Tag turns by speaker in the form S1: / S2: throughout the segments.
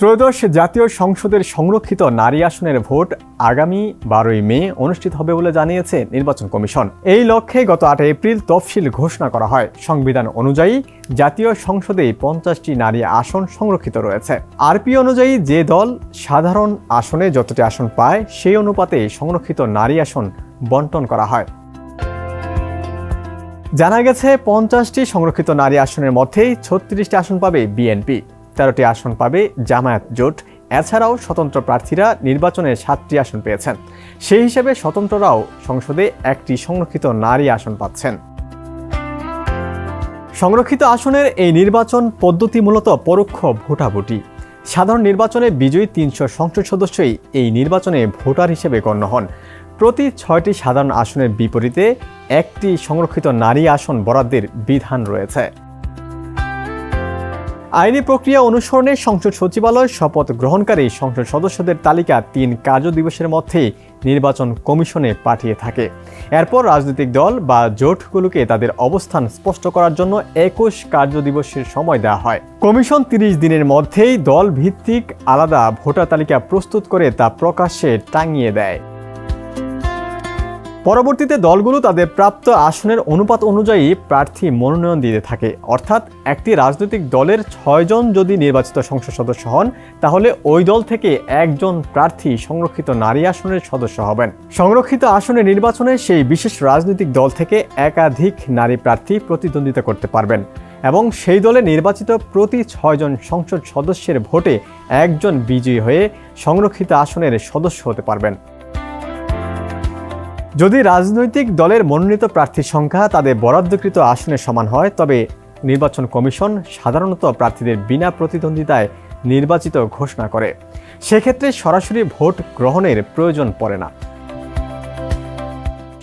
S1: ত্রয়োদশ জাতীয় সংসদের সংরক্ষিত নারী আসনের ভোট আগামী 12ই মে অনুষ্ঠিত হবে বলে জানিয়েছে নির্বাচন কমিশন। এই লক্ষ্যে গত 8 এপ্রিল তফসিল ঘোষণা করা হয়। সংবিধান অনুযায়ী জাতীয় সংসদে 50টি নারী আসন সংরক্ষিত রয়েছে। আরপি অনুযায়ী যে দল সাধারণ আসনে যতটি আসন পায় সেই অনুপাতে সংরক্ষিত নারী আসন বণ্টন করা হয়। জানা গেছে 50টি সংরক্ষিত নারী আসনের মধ্যেই 36টি আসন পাবে বিএনপি, 13টি আসন পাবে জামায়াত জোট। এছাড়াও স্বতন্ত্র প্রার্থীরা নির্বাচনে 7টি আসন পেয়েছেন। সেই হিসেবে স্বতন্ত্ররাও সংসদে একটি সংরক্ষিত নারী আসন পাচ্ছেন। সংরক্ষিত আসনের এই নির্বাচন পদ্ধতি মূলত পরোক্ষ ভোটাভুটি। সাধারণ নির্বাচনে বিজয়ী 300 সংসদ সদস্যই এই নির্বাচনে ভোটার হিসেবে গণ্য হন। প্রতি 6টি সাধারণ আসনের বিপরীতে একটি সংরক্ষিত নারী আসন বরাদ্দের বিধান রয়েছে। আইনি প্রক্রিয়া অনুসরণে সংসদ সচিবালয় শপথ গ্রহণকারী সংসদ সদস্যদের তালিকা 3 কার্য দিবসের মধ্যেই নির্বাচন কমিশনে পাঠিয়ে থাকে। এরপর রাজনৈতিক দল বা জোটগুলোকে তাদের অবস্থান স্পষ্ট করার জন্য 21 কার্য দিবসের সময় দেওয়া হয়। কমিশন 30 দিনের মধ্যেই দল ভিত্তিক আলাদা ভোটার তালিকা প্রস্তুত করে তা প্রকাশ্যে টাঙিয়ে দেয়। পরবর্তীতে দলগুলো তাদের প্রাপ্ত আসনের অনুপাত অনুযায়ী প্রার্থী মনোনয়ন দিতে থাকে। অর্থাৎ একটি রাজনৈতিক দলের 6 জন যদি নির্বাচিত সংসদ সদস্য হন, তাহলে ওই দল থেকে একজন প্রার্থী সংরক্ষিত নারী আসনের সদস্য হবেন। সংরক্ষিত আসনের নির্বাচনে সেই বিশেষ রাজনৈতিক দল থেকে একাধিক নারী প্রার্থী প্রতিদ্বন্দ্বিতা করতে পারবেন এবং সেই দলে নির্বাচিত প্রতি 6 জন সংসদ সদস্যের ভোটে একজন বিজয়ী হয়ে সংরক্ষিত আসনের সদস্য হতে পারবেন। যদি রাজনৈতিক দলের মনোনীত প্রার্থীর সংখ্যা তাদের বরাদ্দকৃত আসনের সমান হয়, তবে নির্বাচন কমিশন সাধারণত প্রার্থীদের বিনা প্রতিদ্বন্দ্বিতায় নির্বাচিত ঘোষণা করে। সেক্ষেত্রে সরাসরি ভোট গ্রহণের প্রয়োজন পড়ে না।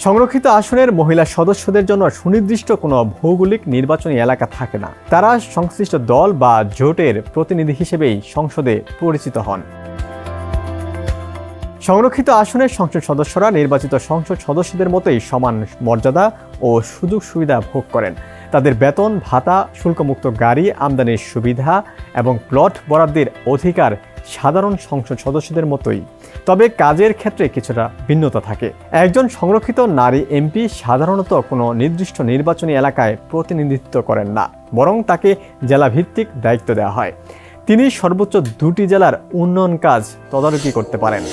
S1: সংরক্ষিত আসনের মহিলা সদস্যদের জন্য সুনির্দিষ্ট কোনো ভৌগোলিক নির্বাচনী এলাকা থাকে না। তারা সংশ্লিষ্ট দল বা জোটের প্রতিনিধি হিসেবেই সংসদে পরিচিত হন। সংরক্ষিত আসনের সংসদ সদস্যরা নির্বাচিত সংসদ সদস্যদের মতোই সমান মর্যাদা ও সুযোগ সুবিধা ভোগ করেন। তাদের বেতন ভাতা, শুল্কমুক্ত গাড়ি, আমদানির সুবিধা এবং প্লট বরাদ্দের অধিকার সাধারণ সংসদ সদস্যদের মতোই। তবে কাজের ক্ষেত্রে কিছুটা ভিন্নতা থাকে। একজন সংরক্ষিত নারী এমপি সাধারণত কোনো নির্দিষ্ট নির্বাচনী এলাকায় প্রতিনিধিত্ব করেন না, বরং তাকে জেলাভিত্তিক দায়িত্ব দেওয়া হয়। তিনি সর্বোচ্চ 2টি জেলার উন্নয়ন কাজ তদারকি করতে পারেন।